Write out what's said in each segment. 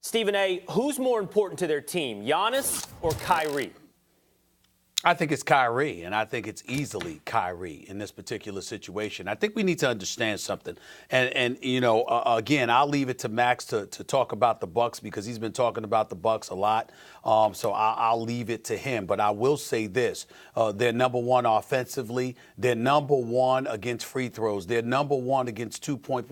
Stephen A., who's more important to their team, Giannis or Kyrie? I think it's Kyrie, and I think it's easily Kyrie in this particular situation. I think we need to understand something. And again, I'll leave it to Max to talk about the Bucks because he's been talking about the Bucks a lot. So I'll leave it to him. But I will say this. They're number one offensively. They're number one against free throws. They're number one against two-point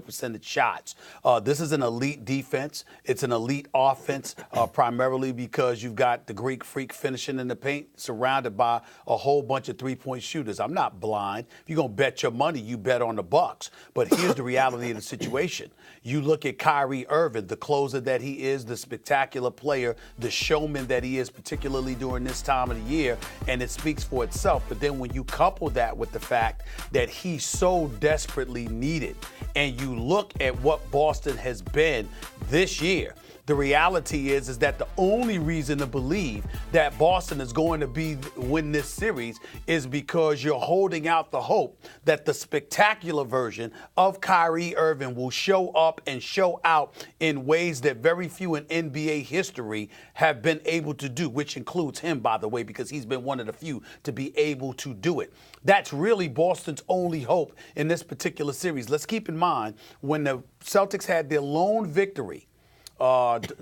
percentage shots. This is an elite defense. It's an elite offense, primarily because you've got the Greek Freak finishing in the paint, surrounded by a whole bunch of three-point shooters. I'm not blind. If you're going to bet your money, you bet on the Bucks. But here's the reality of the situation. You look at Kyrie Irving, the closer that he is, the spectacular player, the showman that he is, particularly during this time of the year, and it speaks for itself. But then when you couple that with the fact that he's so desperately needed, and you look at what Boston has been this year, the reality is that the only reason to believe that Boston is going to win this series is because you're holding out the hope that the spectacular version of Kyrie Irving will show up and show out in ways that very few in NBA history have been able to do, which includes him, by the way, because he's been one of the few to be able to do it. That's really Boston's only hope in this particular series. Let's keep in mind when the Celtics had their lone victory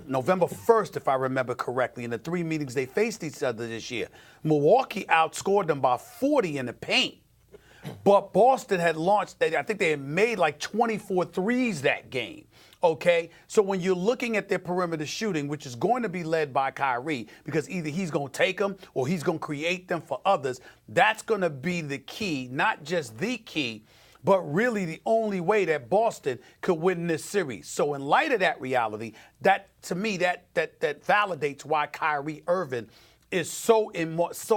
November 1st, if I remember correctly, in the three meetings they faced each other this year, Milwaukee outscored them by 40 in the paint. But Boston had launched, I think they had made like 24 threes that game. Okay, so when you're looking at their perimeter shooting, which is going to be led by Kyrie, because either he's going to take them or he's going to create them for others, that's going to be the key, not just the key, but really the only way that Boston could win this series. So in light of that reality, that to me, that validates why Kyrie Irving is so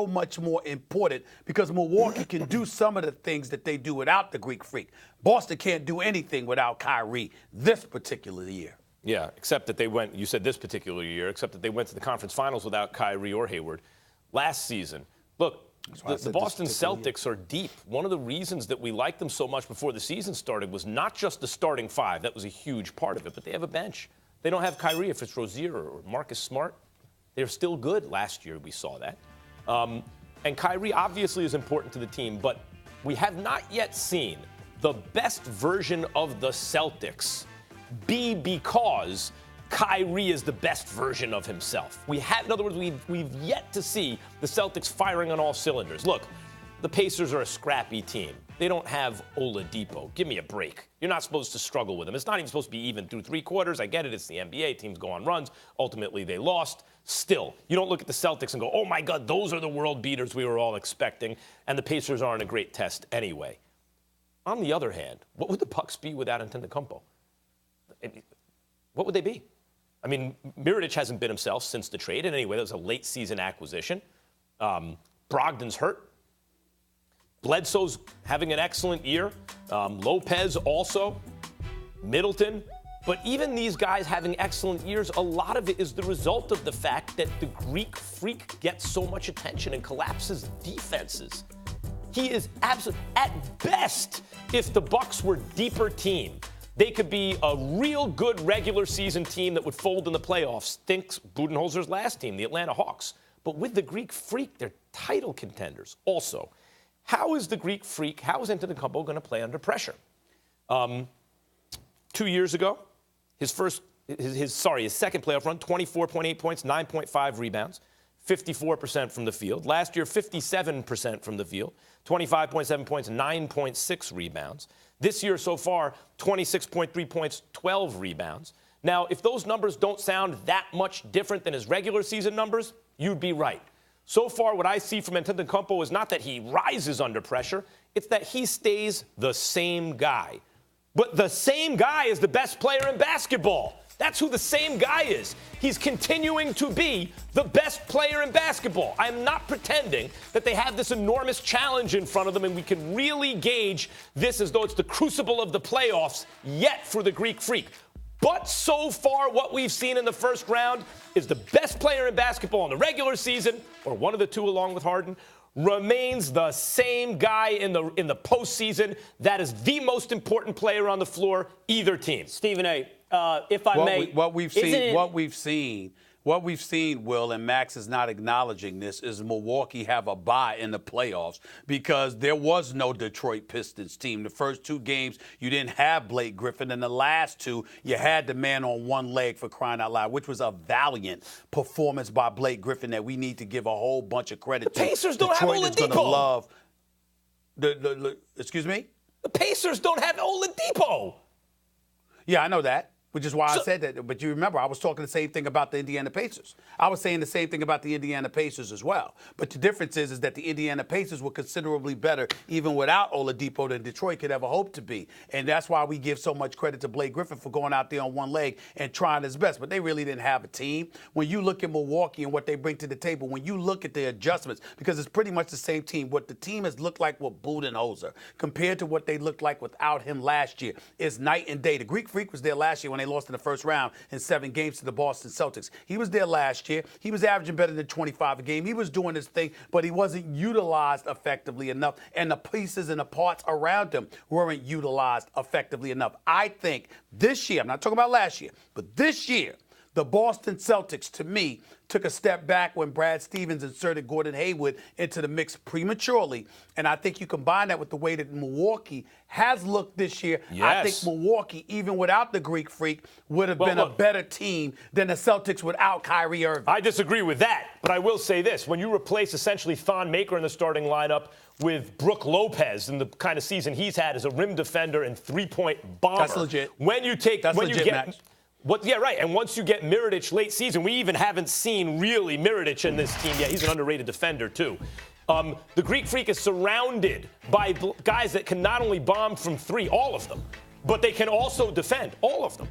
much more important, because Milwaukee can do some of the things that they do without the Greek Freak. Boston can't do anything without Kyrie this particular year. Yeah, except that they went, you said this particular year, except that they went to the conference finals without Kyrie or Hayward last season. Look, the Boston Celtics are deep. One of the reasons that we liked them so much before the season started was not just the starting five. That was a huge part of it, but they have a bench. They don't have Kyrie if it's Rozier or Marcus Smart. They're still good. Last year we saw that. And Kyrie obviously is important to the team, but we have not yet seen the best version of the Celtics be because Kyrie is the best version of himself. In other words, we've yet to see the Celtics firing on all cylinders. Look, the Pacers are a scrappy team. They don't have Oladipo. Give me a break. You're not supposed to struggle with them. It's not even supposed to be even through three quarters. I get it. It's the NBA. Teams go on runs. Ultimately, they lost. Still, you don't look at the Celtics and go, oh, my God, those are the world beaters we were all expecting. And the Pacers aren't a great test anyway. On the other hand, what would the Bucks be without Antetokounmpo? What would they be? I mean, Mirotic hasn't been himself since the trade. And anyway, that was a late-season acquisition. Brogdon's hurt. Bledsoe's having an excellent year. Lopez also. Middleton. But even these guys having excellent years, a lot of it is the result of the fact that the Greek Freak gets so much attention and collapses defenses. He is absolute. At best, if the Bucks were a deeper team, they could be a real good regular season team that would fold in the playoffs. Thinks Budenholzer's last team, the Atlanta Hawks. But with the Greek Freak, they're title contenders. Also, how is the Greek Freak, how is Antetokounmpo going to play under pressure? 2 years ago, his second playoff run, 24.8 points, 9.5 rebounds, 54% from the field. Last year, 57% from the field, 25.7 points, 9.6 rebounds. This year so far, 26.3 points, 12 rebounds. Now, if those numbers don't sound that much different than his regular season numbers, you'd be right. So far, what I see from Antetokounmpo is not that he rises under pressure, it's that he stays the same guy. But the same guy is the best player in basketball. That's who the same guy is. He's continuing to be the best player in basketball. I'm not pretending that they have this enormous challenge in front of them and we can really gauge this as though it's the crucible of the playoffs yet for the Greek Freak. But so far, what we've seen in the first round is the best player in basketball in the regular season, or one of the two along with Harden, remains the same guy in the postseason. That is the most important player on the floor, either team. Stephen A., if I may. What we've seen, Will, and Max is not acknowledging this, is Milwaukee have a bye in the playoffs because there was no Detroit Pistons team. The first 2 games, you didn't have Blake Griffin. And the last 2, you had the man on one leg, for crying out loud, which was a valiant performance by Blake Griffin that we need to give a whole bunch of credit to. The Pacers don't Detroit have is gonna Oladipo. love excuse me? The Pacers don't have Oladipo. Yeah, I know that, which is why I said that. But you remember, I was talking the same thing about the Indiana Pacers. I was saying the same thing about the Indiana Pacers as well. But the difference is that the Indiana Pacers were considerably better, even without Oladipo, than Detroit could ever hope to be. And that's why we give so much credit to Blake Griffin for going out there on one leg and trying his best. But they really didn't have a team. When you look at Milwaukee and what they bring to the table, when you look at the adjustments, because it's pretty much the same team, what the team has looked like with Budenholzer compared to what they looked like without him last year is night and day. The Greek Freak was there last year when they lost in the first round in 7 games to the Boston Celtics. He was there last year. He was averaging better than 25 a game. He was doing his thing, but he wasn't utilized effectively enough, and the pieces and the parts around him weren't utilized effectively enough. I think this year, I'm not talking about last year, but this year, the Boston Celtics, to me, took a step back when Brad Stevens inserted Gordon Hayward into the mix prematurely. And I think you combine that with the way that Milwaukee has looked this year. Yes. I think Milwaukee, even without the Greek Freak, would have been a better team than the Celtics without Kyrie Irving. I disagree with that, but I will say this. When you replace essentially Thon Maker in the starting lineup with Brook Lopez in the kind of season he's had as a rim defender and three-point bomber. That's legit. When you take, That's when legit, you get, Max. Yeah, right. And once you get Mirotic late season, we even haven't seen really Mirotic in this team yet. He's an underrated defender, too. The Greek Freak is surrounded by guys that can not only bomb from 3, all of them, but they can also defend, all of them.